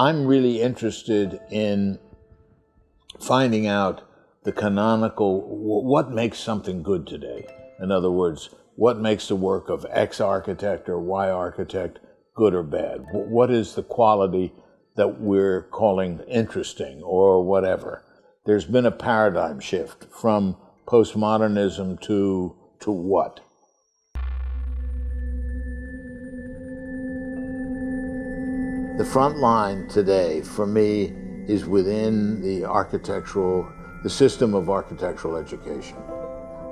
I'm really interested in finding out the canonical, what makes something good today? In other words, what makes the work of X architect or Y architect good or bad? What is the quality that we're calling interesting or whatever? There's been a paradigm shift from postmodernism to what? The front line today, for me, is within the system of architectural education.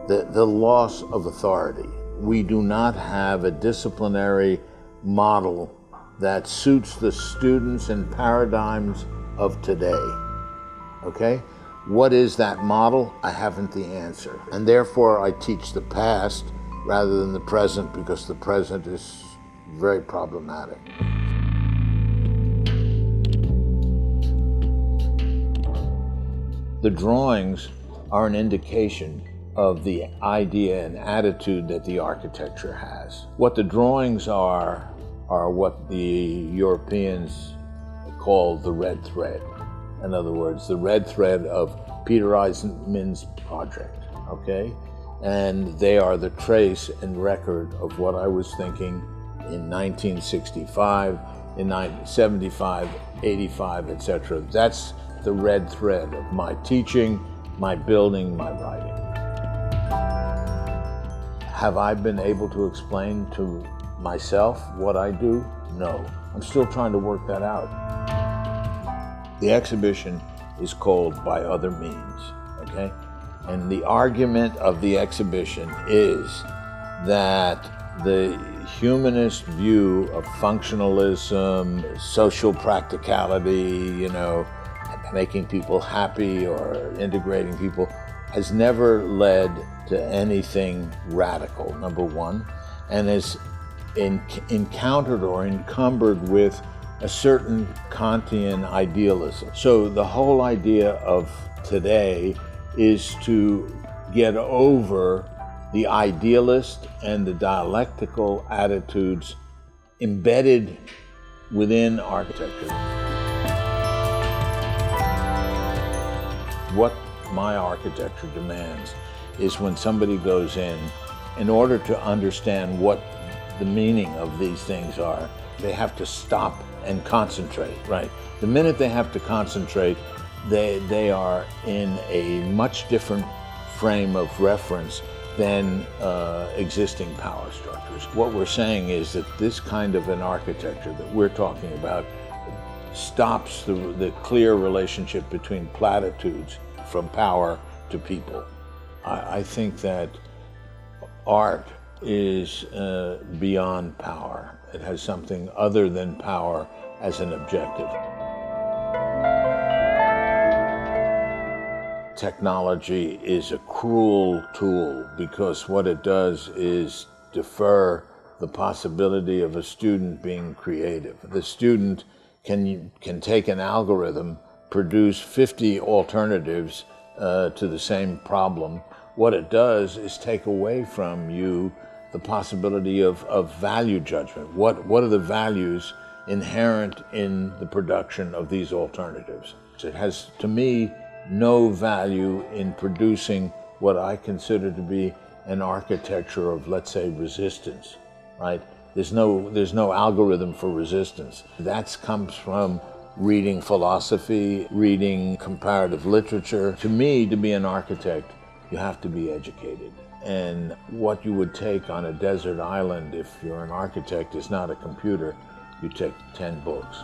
The loss of authority. We do not have a disciplinary model that suits the students and paradigms of today, okay? What is that model? I haven't the answer. And therefore I teach the past rather than the present, because the present is very problematic. The drawings are an indication of the idea and attitude that the architecture has. What the drawings are what the Europeans call the red thread. In other words, the red thread of Peter Eisenman's project, okay? And they are the trace and record of what I was thinking in 1965, in 1975, 85, etc. That's the red thread of my teaching, my building, my writing. Have I been able to explain to myself what I do? No. I'm still trying to work that out. The exhibition is called By Other Means, okay? And the argument of the exhibition is that the humanist view of functionalism, social practicality, making people happy or integrating people, has never led to anything radical, number one, and is encountered or encumbered with a certain Kantian idealism. So the whole idea of today is to get over the idealist and the dialectical attitudes embedded within architecture. What my architecture demands is when somebody goes in order to understand what the meaning of these things are, they have to stop and concentrate, right? The minute they have to concentrate, they are in a much different frame of reference than existing power structures. What we're saying is that this kind of an architecture that we're talking about stops the clear relationship between platitudes from power to people. I think that art is beyond power. It has something other than power as an objective. Technology is a cruel tool because what it does is defer the possibility of a student being creative. The student can take an algorithm, produce 50 alternatives to the same problem. What it does is take away from you the possibility of value judgment. What are the values inherent in the production of these alternatives? It has, to me, no value in producing what I consider to be an architecture of, let's say, resistance, right? There's no algorithm for resistance. That comes from reading philosophy, reading comparative literature. To me, to be an architect, you have to be educated. And what you would take on a desert island if you're an architect is not a computer. You take 10 books.